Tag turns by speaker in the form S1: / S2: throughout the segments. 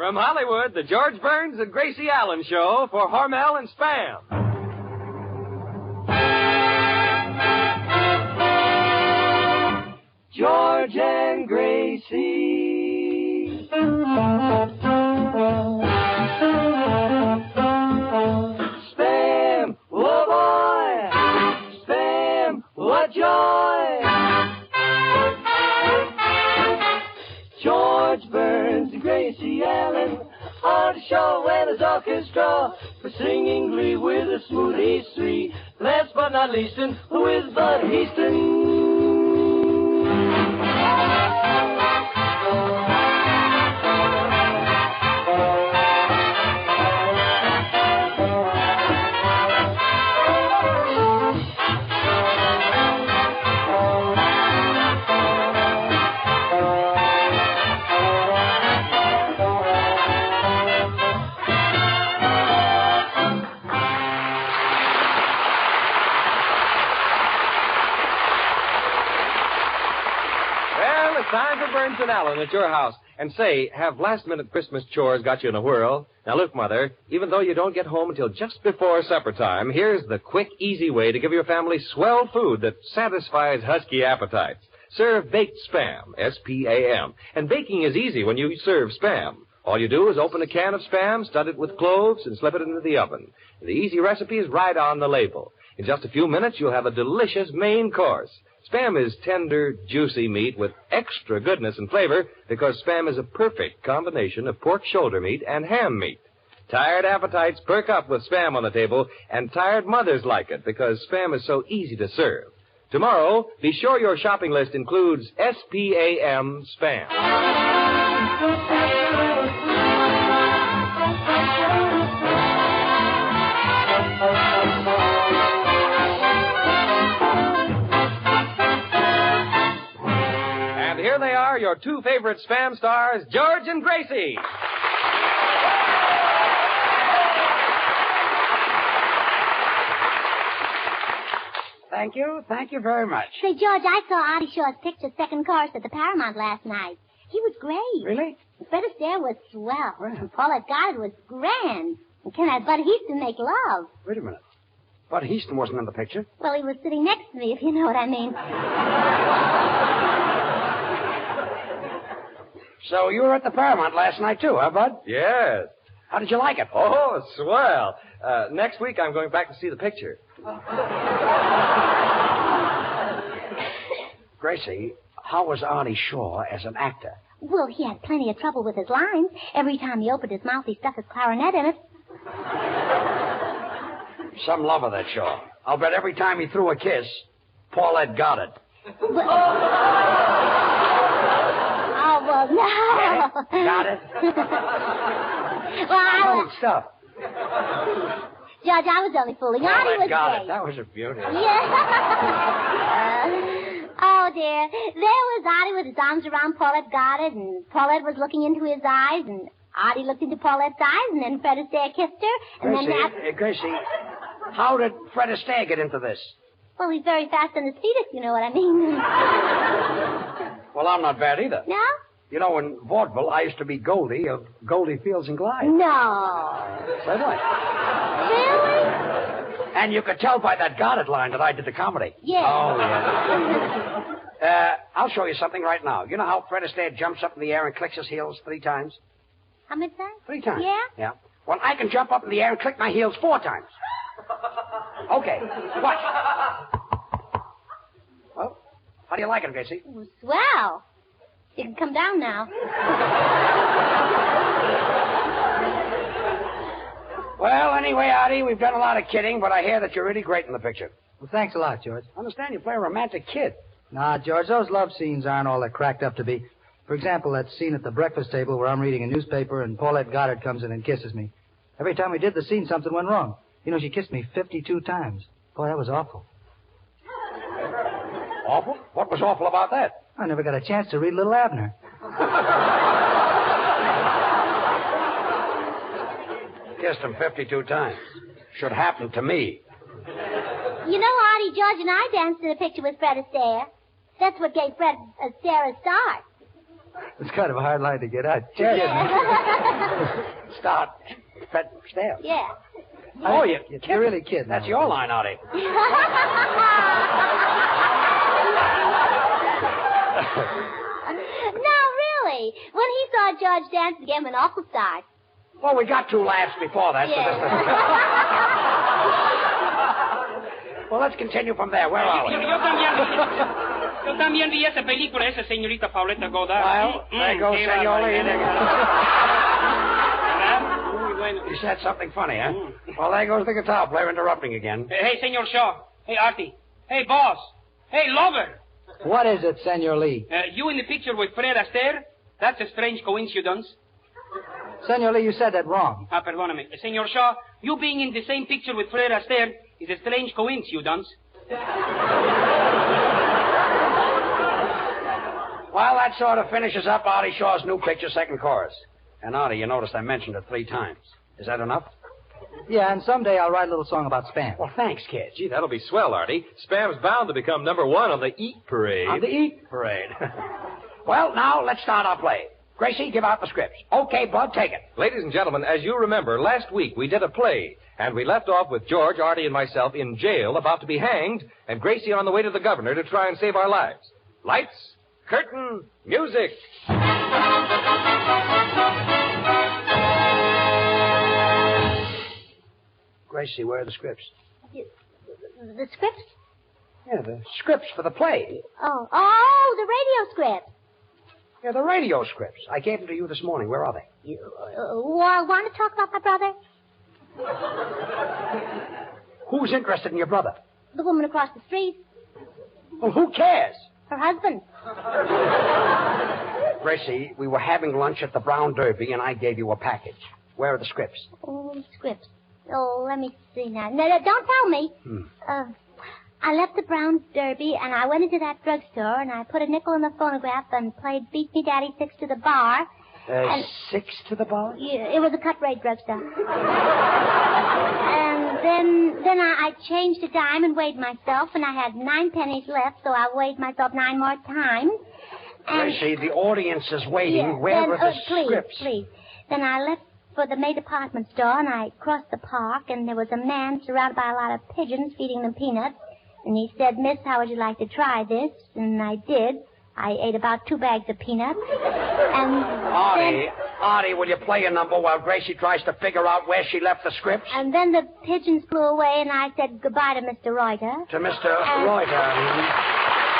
S1: From Hollywood, the George Burns and Gracie Allen Show for Hormel and Spam. George and Gracie. Spam, oh boy. Spam, what joy. George Burns and Gracie Allen on the show and his orchestra for singing glee with a smooth history. Last but not least, who is Bud Easton? Time for Burns and Allen at your house. And say, have last-minute Christmas chores got you in a whirl? Now, look, Mother, even though you don't get home until just before supper time, here's the quick, easy way to give your family swell food that satisfies husky appetites. Serve baked Spam, S-P-A-M. And baking is easy when you serve Spam. All you do is open a can of Spam, stud it with cloves, and slip it into the oven. The easy recipe is right on the label. In just a few minutes, you'll have a delicious main course. Spam is tender, juicy meat with extra goodness and flavor because Spam is a perfect combination of pork shoulder meat and ham meat. Tired appetites perk up with Spam on the table, and tired mothers like it because Spam is so easy to serve. Tomorrow, be sure your shopping list includes S-P-A-M Spam. Here they are, your two favorite Spam stars, George and Gracie.
S2: Thank you very much.
S3: Say, George, I saw Artie Shaw's picture second chorus at the Paramount last night. He was great.
S2: Really?
S3: Fred Astaire was swell.
S2: Well.
S3: And Paulette Goddard was grand. And can that Bud Easton make love?
S2: Wait a minute. Bud Easton wasn't in the picture.
S3: Well, he was sitting next to me, if you know what I mean.
S2: So you were at the Paramount last night, too, huh, Bud?
S1: Yes.
S2: How did you like it?
S1: Oh, swell. Next week I'm going back to see the picture.
S2: Gracie, how was Artie Shaw as an actor?
S3: Well, he had plenty of trouble with his lines. Every time he opened his mouth, he stuck his clarinet in it.
S2: Some lover, that Shaw. I'll bet every time he threw a kiss, Paulette got it.
S3: Oh, well, no.
S2: Got it?
S3: Well,
S2: Good stuff.
S3: Judge, I was only fooling. Artie was
S2: got
S3: great.
S2: it. That was a beauty.
S3: Yeah. Oh, dear. There was Artie with his arms around Paulette Goddard, and Paulette was looking into his eyes, and Artie looked into Paulette's eyes, and then Fred Astaire kissed her, and
S2: Gracie, Gracie, how did Fred Astaire get into this?
S3: Well, he's very fast on his feet, if you know what I mean.
S2: Well, I'm not bad either.
S3: No?
S2: You know, in vaudeville, I used to be Goldie of Goldie Fields and Glide.
S3: No.
S2: Certainly.
S3: Really?
S2: And you could tell by that Goddard line that I did the comedy.
S3: Yeah.
S2: Oh, yeah. I'll show you something right now. You know how Fred Astaire jumps up in the air and clicks his heels 3 times?
S3: How many times?
S2: 3 times.
S3: Yeah?
S2: Yeah. Well, I can jump up in the air and click my heels 4 times. Okay. Watch. Well, how do you like it, Gracie?
S3: Oh, swell. You can come down now.
S2: Well, anyway, Artie, we've done a lot of kidding, but I hear that you're really great in the picture.
S4: Well, thanks a lot, George.
S2: I understand you play a romantic kid.
S4: Nah, George, those love scenes aren't all they're cracked up to be. For example, that scene at the breakfast table where I'm reading a newspaper and Paulette Goddard comes in and kisses me. Every time we did the scene, something went wrong. You know, she kissed me 52 times. Boy, that was awful.
S2: Awful? What was awful about that?
S4: I never got a chance to read Little Abner.
S2: Kissed him 52 times. Should happen to me.
S3: You know, Artie, George, and I danced in a picture with Fred Astaire. That's what gave Fred Astaire a start.
S4: It's kind of a hard line to get out. You're kidding me.
S2: Start. Fred Astaire.
S3: Yeah.
S2: Oh, you're
S4: really kidding.
S2: That's your line, Artie.
S3: No, really. When he saw George dance, it gave him an awful start.
S2: Well, we got 2 laughs before that,
S3: Yeah.
S2: Well, let's continue from there. Where are we?
S5: Yo también vi esa película, esa señorita Pauleta Godard.
S2: Well, there goes
S5: qué
S2: Senor Lee.
S5: ¿Verdad? Muy bueno.
S2: You said something funny, huh? Well, there goes the guitar player interrupting again.
S5: Hey, Senor Shaw. Hey, Artie. Hey, boss. Hey, lover.
S4: What is it, Senor Lee?
S5: You in the picture with Fred Astaire? That's a strange coincidence.
S4: Senor Lee, you said that wrong.
S5: Perdóname. Senor Shaw, you being in the same picture with Fred Astaire is a strange coincidence.
S2: Well, that sort of finishes up Artie Shaw's new picture, second chorus. And Artie, you noticed I mentioned it 3 times. Is that enough?
S4: Yeah, and someday I'll write a little song about Spam.
S2: Well, thanks, kid.
S1: Gee, that'll be swell, Artie. Spam's bound to become number 1 on the Eat Parade.
S2: On the Eat Parade. Well, now let's start our play. Gracie, give out the scripts. Okay, Bud, take it.
S1: Ladies and gentlemen, as you remember, last week we did a play, and we left off with George, Artie, and myself in jail about to be hanged, and Gracie on the way to the governor to try and save our lives. Lights, curtain, music.
S2: Gracie, where are the scripts?
S3: The scripts?
S2: Yeah, the scripts for the play.
S3: Oh, the radio script.
S2: Yeah, the radio scripts. I gave them to you this morning. Where are they?
S3: You want to talk about my brother?
S2: Who's interested in your brother?
S3: The woman across the street.
S2: Well, who cares?
S3: Her husband.
S2: Gracie, we were having lunch at the Brown Derby, and I gave you a package. Where are the scripts?
S3: Oh, scripts. Oh, let me see now. No, don't tell me. I left the Brown Derby, and I went into that drugstore, and I put a nickel in the phonograph and played Beat Me Daddy 6 to the bar.
S2: 6 to the bar?
S3: Yeah, it was a cut-rate drugstore. And then I changed a dime and weighed myself, and I had 9 pennies left, so I weighed myself 9 more times. And
S2: Gracie, the audience is waiting.
S3: yeah,
S2: Where
S3: then,
S2: are the
S3: please,
S2: scripts?
S3: Please. Then I left for the May department store, and I crossed the park, and there was a man surrounded by a lot of pigeons feeding them peanuts. And he said, Miss, how would you like to try this? And I did. I ate about 2 bags of peanuts. And
S2: Artie, will you play a number while Gracie tries to figure out where she left the scripts?
S3: And then the pigeons flew away, and I said goodbye to Mr. Reuter.
S2: To Mr. Reuter.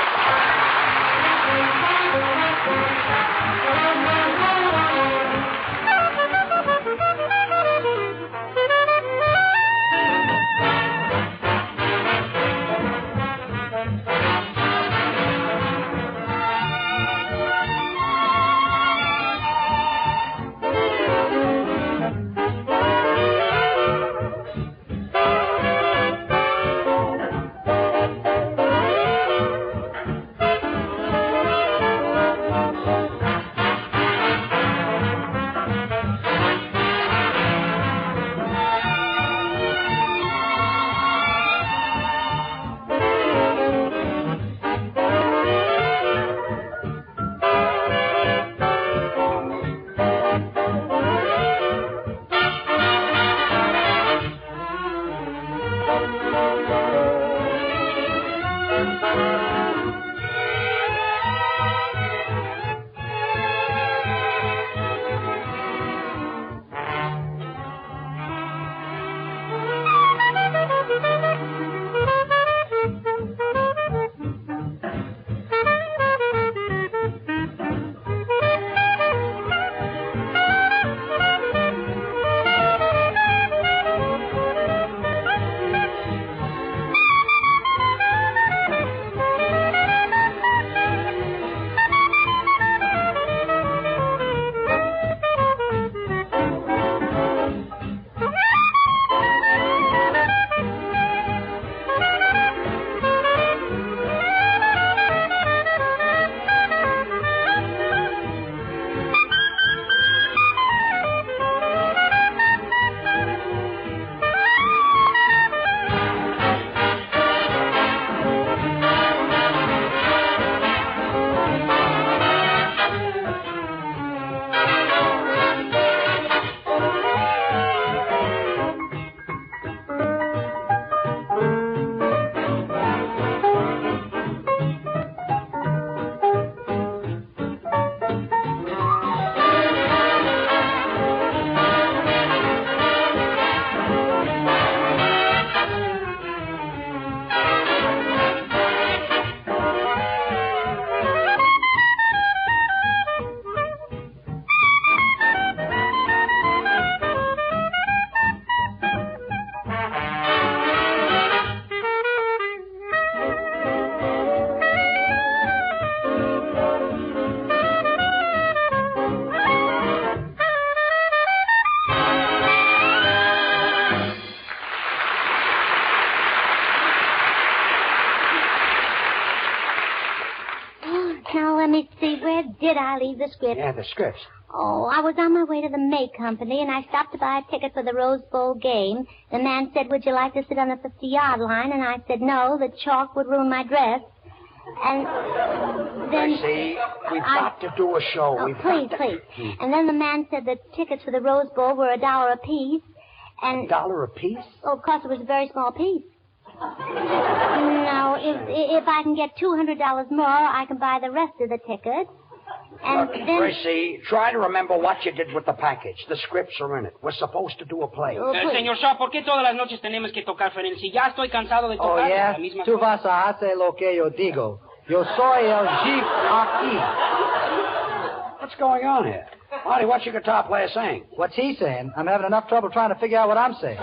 S3: did I leave the script?
S2: Yeah, the scripts.
S3: Oh, I was on my way to the May Company, and I stopped to buy a ticket for the Rose Bowl game. The man said, would you like to sit on the 50-yard line? And I said, no, the chalk would ruin my dress. And then...
S2: Gracie, we've got to do a show.
S3: Oh, please. And then the man said the tickets for the Rose Bowl were $1 apiece. And
S2: $1 apiece?
S3: Oh, of course, it was a very small piece. No, if I can get $200 more, I can buy the rest of the tickets. And
S2: Look,
S3: then...
S2: Gracie, try to remember what you did with the package. The scripts are in it. We're supposed to do a play.
S5: Señor Shaw, ¿por qué todas las noches tenemos que tocar Ferenci? Ya estoy cansado de tocar la misma
S4: Tú
S5: cosa.
S4: vas a hacer lo que yo digo. Yo soy el jeep aquí.
S2: What's going on here? Marty, what's your guitar player saying?
S4: What's he saying? I'm having enough trouble trying to figure out what I'm saying.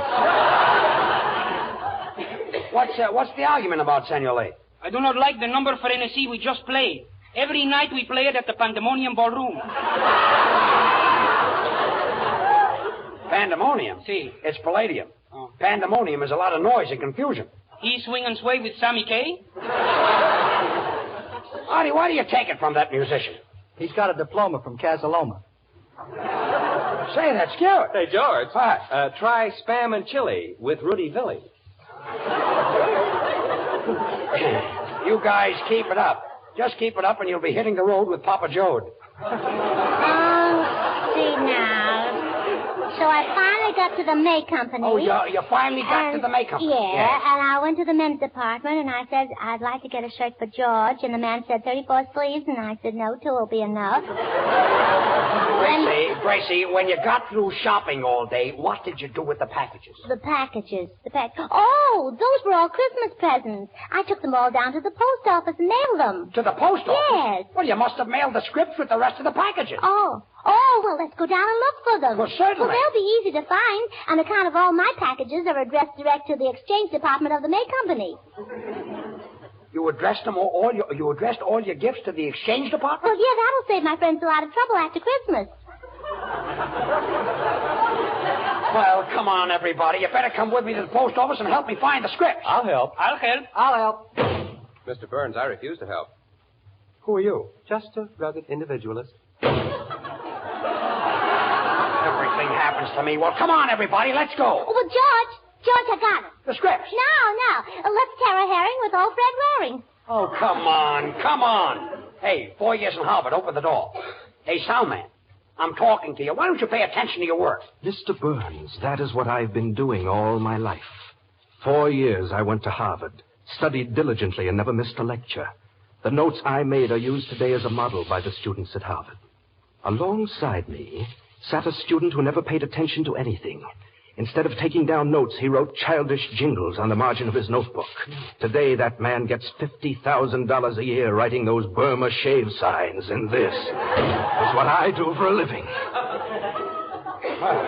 S2: What's the argument about, Senor Lee?
S5: I do not like the number Ferenci we just played. Every night we play it at the Pandemonium Ballroom.
S2: Pandemonium?
S5: See.
S2: It's Palladium.
S5: Oh.
S2: Pandemonium is a lot of noise and confusion.
S5: He swing and sway with Sammy Kaye?
S2: Artie, why do you take it from that musician?
S4: He's got a diploma from Casaloma.
S2: Say, that's cute.
S1: Hey, George.
S2: What?
S1: Try Spam and Chili with Rudy Villi.
S2: You guys keep it up. Just keep it up and you'll be hitting the road with Papa Jode.
S3: Oh, see now. So I finally got to the May Company.
S2: Oh, you finally got to the May Company.
S3: Yeah,
S2: Yes.
S3: and I went to the men's department, and I said, I'd like to get a shirt for George, and the man said 34 sleeves, and I said, no, 2 will be enough.
S2: Gracie, when you got through shopping all day, what did you do with the packages?
S3: The packages. Oh, those were all Christmas presents. I took them all down to the post office and mailed them.
S2: To the post office?
S3: Yes.
S2: Well, you must have mailed the scripts with the rest of the packages.
S3: Oh, well, let's go down and look for them.
S2: Well, certainly.
S3: Well, they'll be easy to find. On account of all my packages are addressed direct to the exchange department of the May Company.
S2: You addressed you addressed all your gifts to the exchange department?
S3: Well, yeah, that'll save my friends a lot of trouble after Christmas.
S2: Well, come on, everybody. You better come with me to the post office and help me find the scripts.
S1: I'll help.
S5: I'll help.
S4: I'll help.
S1: Mr. Burns, I refuse to help.
S2: Who are you?
S1: Just a rugged individualist.
S2: Everything happens to me. Well, come on, everybody. Let's go.
S3: Oh, well, George, I got it.
S2: The scripts.
S3: No. Let's tear a herring with old Fred Waring.
S2: Oh, come on. Hey, 4 years in Harvard. Open the door. Hey, soundman. I'm talking to you. Why don't you pay attention to your work?
S6: Mr. Burns, that is what I've been doing all my life. 4 years I went to Harvard, studied diligently and never missed a lecture. The notes I made are used today as a model by the students at Harvard. Alongside me sat a student who never paid attention to anything. Instead of taking down notes, he wrote childish jingles on the margin of his notebook. Today, that man gets $50,000 a year writing those Burma shave signs, and this is what I do for a living.
S2: Well,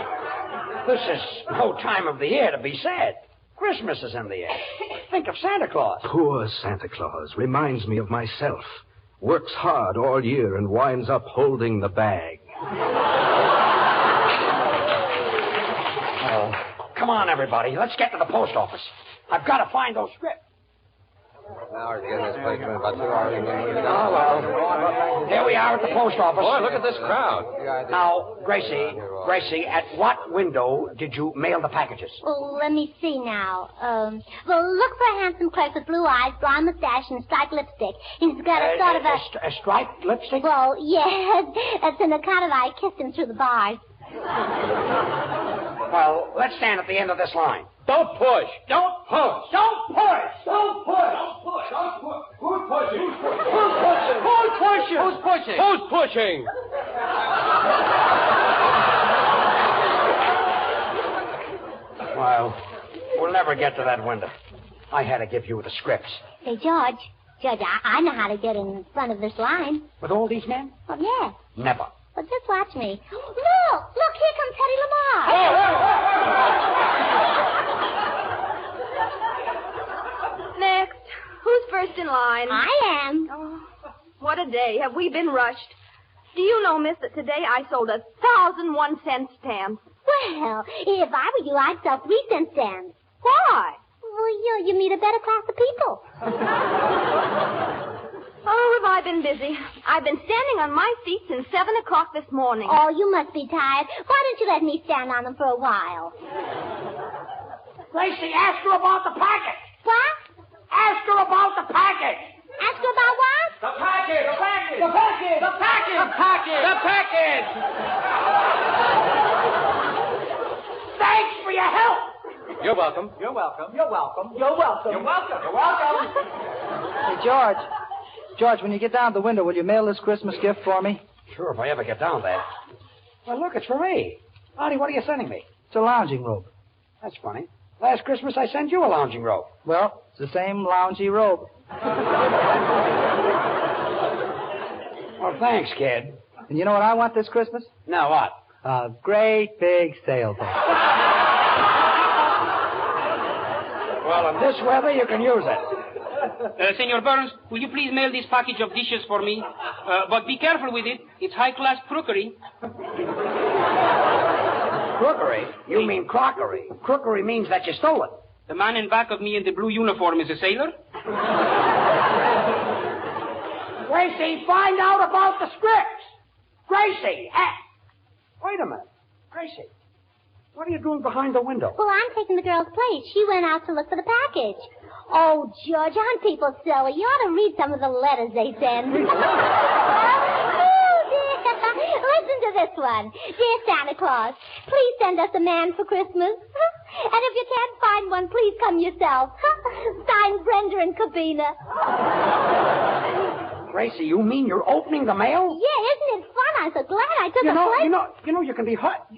S2: this is no time of the year to be sad. Christmas is in the air. Think of Santa Claus.
S6: Poor Santa Claus reminds me of myself. Works hard all year and winds up holding the bag.
S2: Come on, everybody. Let's get to the post office. I've got to find those scripts.
S1: Hours to get in this place, about 2 hours.
S2: Oh, well. Here we are at the post office.
S1: Boy, look at this crowd.
S2: Now, Gracie, at what window did you mail the packages?
S3: Oh, let me see now. Well, look for a handsome clerk with blue eyes, blonde mustache, and striped lipstick. He's got a sort of a...
S2: A striped lipstick?
S3: Well, yes. That's an account of I kissed him through the bars.
S2: Well, let's stand at the end of this line.
S1: Don't push.
S2: Don't push. Don't push. Don't push. Don't push. Don't push. Who's pushing? Who's pushing? Who's pushing?
S1: Who's pushing? Who's pushing?
S2: Well, we'll never get to that window. I had to give you the scripts.
S3: Hey, George, I know how to get in front of this line.
S2: With all these men?
S3: Oh, yeah.
S2: Never.
S3: Well, just watch me. Look, here comes Teddy Lamar.
S7: Next. Who's first in line?
S3: I am.
S7: Oh, what a day. Have we been rushed? Do you know, miss, that today I sold 1,001 cent stamps?
S3: Well, if I were you, I'd sell 3-cent stamps.
S7: Why?
S3: Well, you meet a better class of people.
S7: Oh, have I been busy? I've been standing on my feet since 7 o'clock this morning.
S3: Oh, you must be tired. Why don't you let me stand on them for a while?
S2: Gracie, ask her about the package.
S3: What?
S2: Ask her about the package.
S3: Ask her about what?
S1: The package! The package!
S2: The package.
S1: The package! The package! The package!
S2: Thanks for your help.
S1: You're welcome.
S2: You're welcome. You're welcome. You're welcome.
S1: You're welcome.
S2: You're welcome.
S4: Hey, George. George, when you get down to the window, will you mail this Christmas gift for me?
S2: Sure, if I ever get down there. Well, look, it's for me. Artie, what are you sending me?
S4: It's a lounging robe.
S2: That's funny. Last Christmas, I sent you a lounging robe.
S4: Well, it's the same loungy robe.
S2: Well, thanks, kid.
S4: And you know what I want this Christmas?
S2: Now what?
S4: A great big sailboat.
S2: Well, in this weather, you can use it.
S5: Senor Burns, will you please mail this package of dishes for me? But be careful with it. It's high-class crookery.
S2: Crookery? You mean crockery. Crookery means that you stole it.
S5: The man in back of me in the blue uniform is a sailor?
S2: Gracie, find out about the scripts. Gracie, wait a minute. Gracie, what are you doing behind the window?
S3: Well, I'm taking the girl's place. She went out to look for the package. Oh, George, aren't people silly? You ought to read some of the letters they send. Oh, dear. Listen to this one. Dear Santa Claus, please send us a man for Christmas. And if you can't find one, please come yourself. Signed, Brenda and Cabina.
S2: Gracie, you mean you're opening the mail?
S3: Yeah, isn't it fun? I'm so glad I took a place.
S2: You can be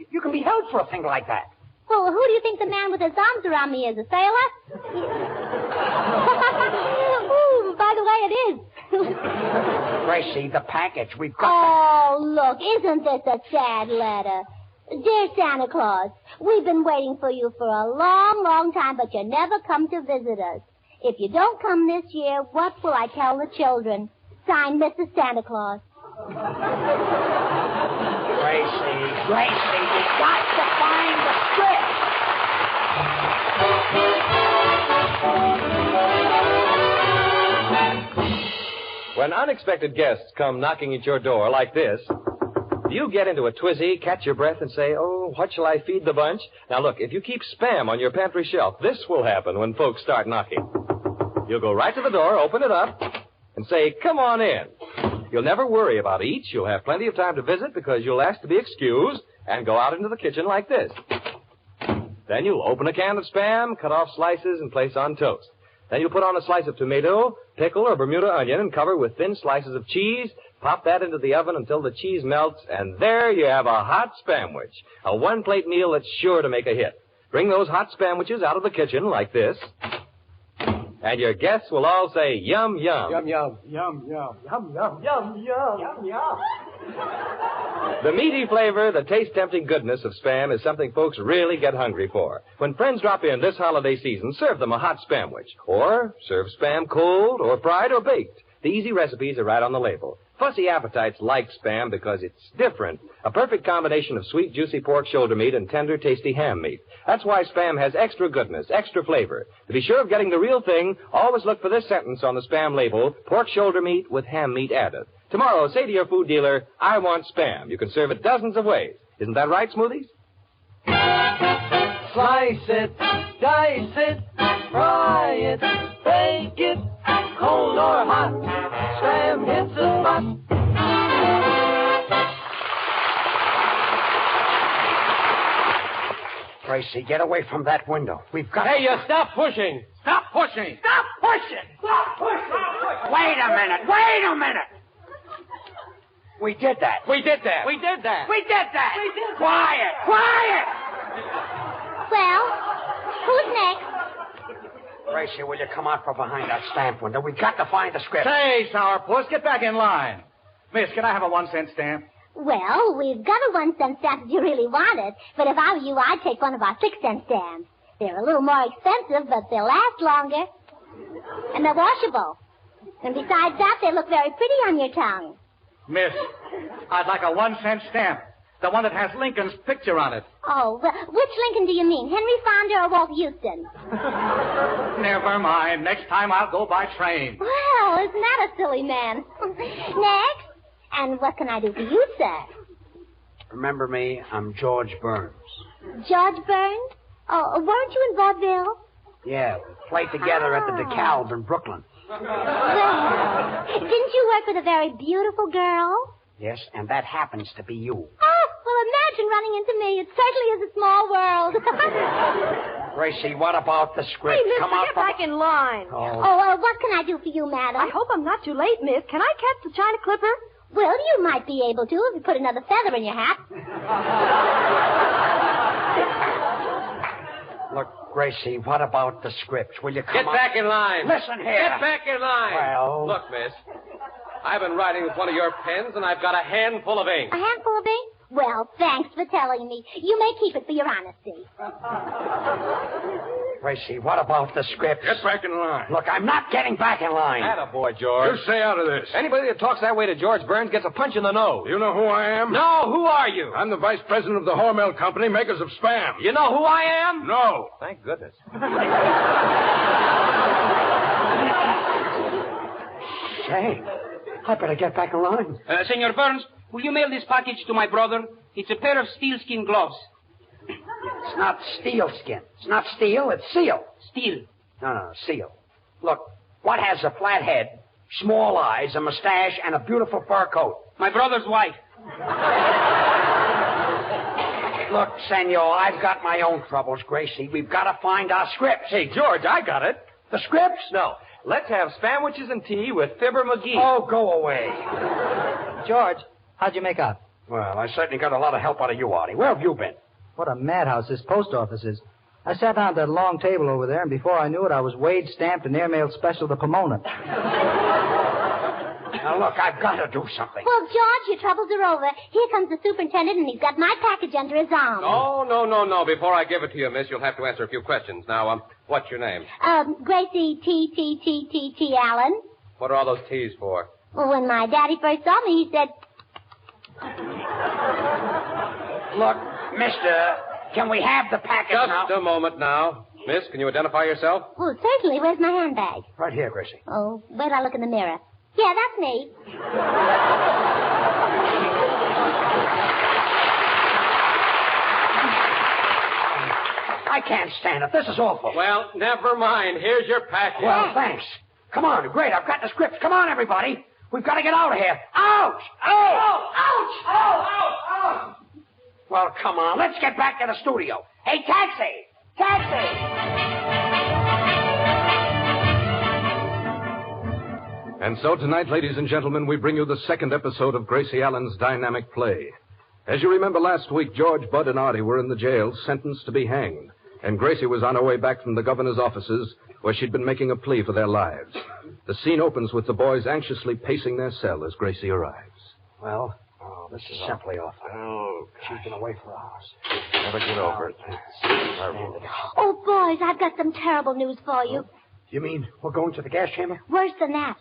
S2: you can be held for a thing like that.
S3: Well, who do you think the man with his arms around me is? A sailor? Ooh, by the way, it is.
S2: Gracie, the package. We've got
S3: Oh, look, isn't this a sad letter? Dear Santa Claus, we've been waiting for you for a long, long time, but you never come to visit us. If you don't come this year, what will I tell the children? Signed, Mrs. Santa Claus.
S2: Gracie, you've got to find the script.
S1: When unexpected guests come knocking at your door like this, do you get into a twizzy, catch your breath, and say, oh, what shall I feed the bunch? Now, look, if you keep Spam on your pantry shelf, this will happen when folks start knocking. You'll go right to the door, open it up, and say, come on in. You'll never worry about each. You'll have plenty of time to visit because you'll ask to be excused and go out into the kitchen like this. Then you'll open a can of Spam, cut off slices, and place on toast. Then you'll put on a slice of tomato, pickle, or Bermuda onion and cover with thin slices of cheese. Pop that into the oven until the cheese melts, and there you have a hot Spamwich. A one-plate meal that's sure to make a hit. Bring those hot Spamwiches out of the kitchen like this, and your guests will all say, yum, yum.
S2: Yum, yum. Yum, yum. Yum, yum. Yum, yum. Yum, yum.
S1: The meaty flavor, the taste-tempting goodness of Spam is something folks really get hungry for. When friends drop in this holiday season, serve them a hot Spamwich. Or serve Spam cold or fried or baked. The easy recipes are right on the label. Fussy appetites like Spam because it's different. A perfect combination of sweet, juicy pork shoulder meat and tender, tasty ham meat. That's why Spam has extra goodness, extra flavor. To be sure of getting the real thing, always look for this sentence on the Spam label, pork shoulder meat with ham meat added. Tomorrow, say to your food dealer, I want Spam. You can serve it dozens of ways. Isn't that right, Smoothies?
S8: Slice it, dice it, fry it, bake it, cold or hot, Spam hits the spot.
S2: Gracie, get away from that window. We've got...
S8: Hey, you stop pushing.
S2: Stop pushing! Stop pushing! Stop pushing! Wait a minute! Wait a minute! We did that.
S8: We did that.
S2: We did that. We did that. We did that. Quiet! Quiet!
S3: Well, who's next?
S2: Gracie, will you come out from behind that stamp window? We've got to find the script.
S9: Say, Sourpuss, get back in line. Miss, can I have a 1-cent stamp?
S3: Well, we've got a 1-cent stamp if you really want it. But if I were you, I'd take one of our 6-cent stamps. They're a little more expensive, but they'll last longer. And they're washable. And besides that, they look very pretty on your tongue.
S9: Miss, I'd like a 1-cent stamp. The one that has Lincoln's picture on it.
S3: Oh, well, which Lincoln do you mean? Henry Fonda or Walt Houston?
S9: Never mind. Next time I'll go by train.
S3: Well, isn't that a silly man? Next. And what can I do for you, sir?
S2: Remember me? I'm George Burns.
S3: George Burns? Oh, weren't you in vaudeville?
S2: Yeah, we played together at the DeKalb in Brooklyn.
S3: Well, didn't you work with a very beautiful girl?
S2: Yes, and that happens to be you.
S3: Oh, well, imagine running into me. It certainly is a small world.
S2: Gracie, what about the script?
S7: Hey, miss,
S2: Come out
S7: get back in line.
S3: Oh, what can I do for you, madam?
S7: I hope I'm not too late, miss. Can I catch the China Clipper?
S3: Well, you might be able to if you put another feather in your hat.
S2: Look, Gracie, what about the script? Will you come
S1: Get
S2: up?
S1: back in line.
S2: Listen here.
S1: Get back in line.
S2: Well...
S1: Look, miss, I've been writing with one of your pens, and I've got a handful of ink.
S3: A handful of ink? Well, thanks for telling me. You may keep it for your honesty.
S2: Gracie, what about the script?
S9: Get back in line.
S2: Look, I'm not getting back in line.
S1: Attaboy, George.
S9: You stay out of this.
S1: Anybody that talks that way to George Burns gets a punch in the nose.
S9: You know who I am?
S1: No, who are you?
S9: I'm the vice president of the Hormel Company, makers of Spam.
S1: You know who I am?
S9: No.
S1: Thank goodness.
S2: Say, I better get back in line.
S5: Senor Burns, will you mail this package to my brother? It's a pair of sealskin gloves.
S2: It's not steel skin. It's not steel, it's seal.
S5: Steel.
S2: No, seal. Look, what has a flat head, small eyes, a mustache, and a beautiful fur coat?
S5: My brother's wife.
S2: Look, senor, I've got my own troubles, Gracie. We've got to find our scripts.
S1: Hey, George, I got it.
S2: The scripts?
S1: No. Let's have sandwiches and tea with Fibber McGee.
S2: Oh, go away.
S4: George, how'd you make out?
S2: Well, I certainly got a lot of help out of you, Artie. Where have you been?
S4: What a madhouse this post office is. I sat down at that long table over there, and before I knew it, I was weighed, stamped, and airmailed special to Pomona.
S2: Now, look, I've got to do something.
S3: Well, George, your troubles are over. Here comes the superintendent, and he's got my package under his arm.
S1: Oh, no. Before I give it to you, miss, you'll have to answer a few questions. Now, what's your name?
S3: Gracie T. Allen.
S1: What are all those T's for?
S3: Well, when my daddy first saw me, he said...
S2: Look, mister, can we have the package now?
S1: Just a moment now. Miss, can you identify yourself?
S3: Oh, certainly. Where's my handbag?
S2: Right here, Gracie.
S3: Oh, wait till I look in the mirror. Yeah, that's me.
S2: I can't stand it. This is awful.
S1: Well, never mind. Here's your package.
S2: Well, thanks. Come on. Great. I've got the script. Come on, everybody. We've got to get out of here. Ouch! Oh! Ouch! Oh! Ouch! Ouch! Well, come on. Let's get back to the studio. Hey, taxi! Taxi!
S6: And so tonight, ladies and gentlemen, we bring you the second episode of Gracie Allen's dynamic play. As you remember last week, George, Bud, and Artie were in the jail, sentenced to be hanged. And Gracie was on her way back from the governor's offices, where she'd been making a plea for their lives. The scene opens with the boys anxiously pacing their cell as Gracie arrives.
S2: Well, this is simply awful.
S9: Oh,
S2: she's been away for hours.
S9: Never get over it.
S3: Oh, boys, I've got some terrible news for you.
S2: You mean we're going to the gas chamber?
S3: Worse than that.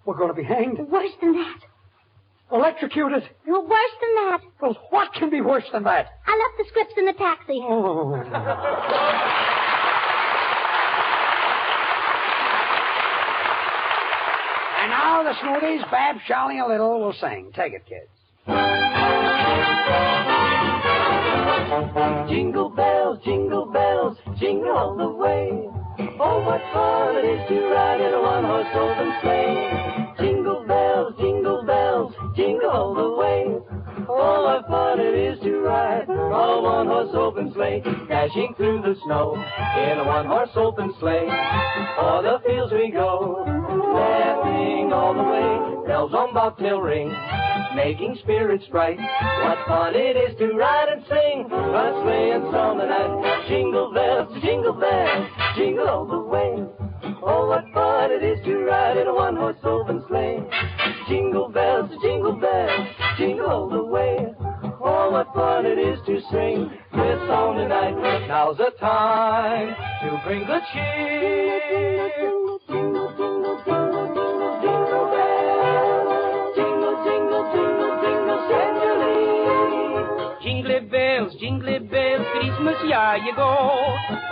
S2: We're going to be hanged?
S3: Worse than that.
S2: Electrocuted?
S3: No, worse than that.
S2: Well, what can be worse than that?
S3: I left the scripts in the taxi.
S2: Oh. And now the Smoothies, Bab, shouting a little, will sing. Take it, kids.
S8: Jingle bells, jingle all the way. Oh, what fun it is to ride in a one-horse open sleigh. Jingle bells, jingle all the way. Oh, what fun it is to ride a one-horse open sleigh. Dashing through the snow in a one-horse open sleigh. O'er the fields we go, laughing all the way. Bells on bobtail ring, making spirits bright. What fun it is to ride and sing a sleighing song tonight. Jingle bells, jingle all the way. Oh, what fun it is to ride in a one-horse open sleigh. Jingle bells, jingle all the way. Oh, what fun it is to sing this song tonight. Now's the time to bring the cheer. Jingle, jingle, jingle, jingle, jingle bells. Jingle, jingle, jingle, jingle, Sandy.
S5: bells, Christmas ya llegó.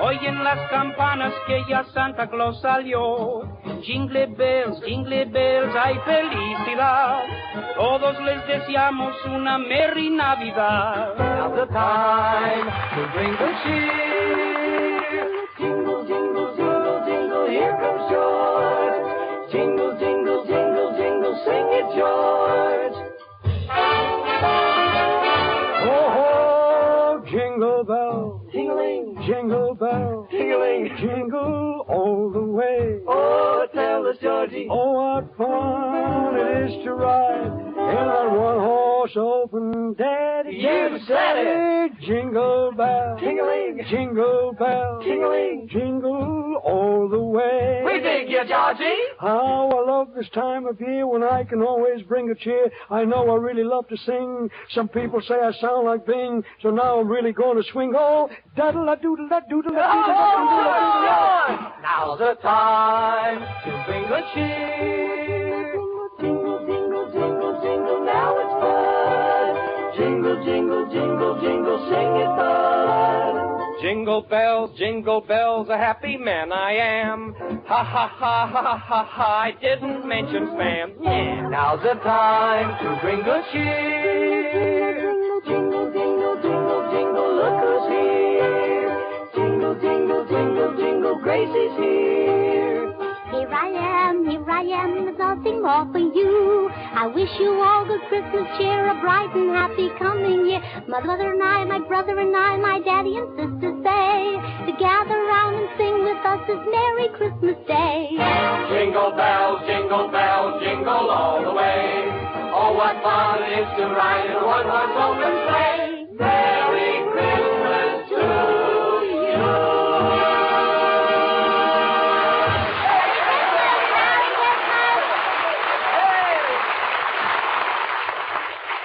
S5: Oyen las campanas que ya Santa Claus salió. Jingle bells, hay felicidad. Todos les deseamos una merry Navidad.
S8: Now's the time to bring the cheer. Jingle, jingle, jingle, jingle, here comes George. Jingle, jingle, jingle, jingle, sing it, George.
S10: Oh, jingle bell,
S8: Jingling,
S10: jingle bell,
S8: jingling,
S10: jingle all the way.
S8: oh, tell us, Georgie.
S10: Oh, what fun it is to ride in that one-horse open daddy.
S8: You said it.
S10: Jingle bell,
S8: Jingling,
S10: jingle bell,
S8: jingling.
S10: jingle all the way.
S8: We dig you, Georgie.
S10: How I love this time of year when I can always bring a cheer. I know I really love to sing. Some people say I sound like Bing, so now I'm really going to swing. Oh, daddle-a-doodle-a-doodle-a-doodle-a-doodle.
S8: Now's the time to bring the cheer. Jingle, jingle, jingle, jingle, now it's fun. Jingle, jingle, jingle, jingle, sing it, bud.
S1: Jingle bells, a happy man I am. Ha, ha, ha, ha, ha, ha, I didn't mention spam. Yeah.
S8: Now's the time to bring the cheer. Jingle, jingle, jingle, jingle, look who's here. Jingle, jingle, jingle, jingle, Gracie's here.
S3: Here I am, there's nothing more for you. I wish you all good Christmas cheer, a bright and happy coming year. Mother and I, my brother and I, my daddy and sister say, to gather round and sing with us this Merry Christmas Day.
S8: Jingle bells, jingle all the way. Oh, what fun it is to ride in a one-horse open sleigh. Merry Christmas to you.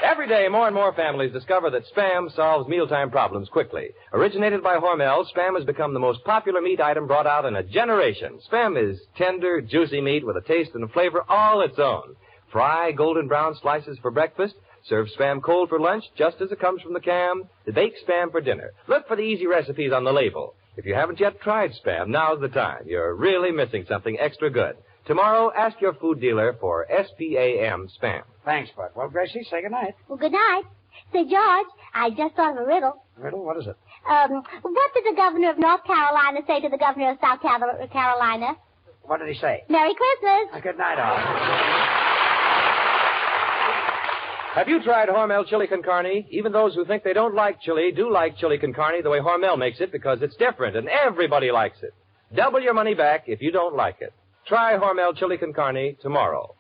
S1: Every day, more and more families discover that Spam solves mealtime problems quickly. Originated by Hormel, Spam has become the most popular meat item brought out in a generation. Spam is tender, juicy meat with a taste and a flavor all its own. Fry golden brown slices for breakfast. Serve Spam cold for lunch, just as it comes from the can. Bake Spam for dinner. Look for the easy recipes on the label. If you haven't yet tried Spam, now's the time. You're really missing something extra good. Tomorrow, ask your food dealer for SPAM Spam.
S2: Thanks, Bud. Well, Gracie, say goodnight.
S3: Well, good night. Say, George, I just thought of a riddle.
S2: Riddle, what is it?
S3: What did the governor of North Carolina say to the governor of South Carolina?
S2: What did he say?
S3: Merry Christmas.
S2: Good night, all.
S1: Have you tried Hormel chili con carne? Even those who think they don't like chili do like chili con carne the way Hormel makes it because it's different and everybody likes it. Double your money back if you don't like it. Try Hormel chili con carne tomorrow.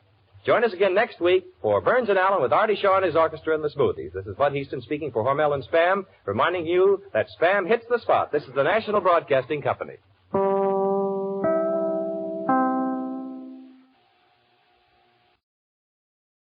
S1: Join us again next week for Burns and Allen with Artie Shaw and his orchestra and the Smoothies. This is Bud Heaston speaking for Hormel and Spam, reminding you that Spam hits the spot. This is the National Broadcasting Company.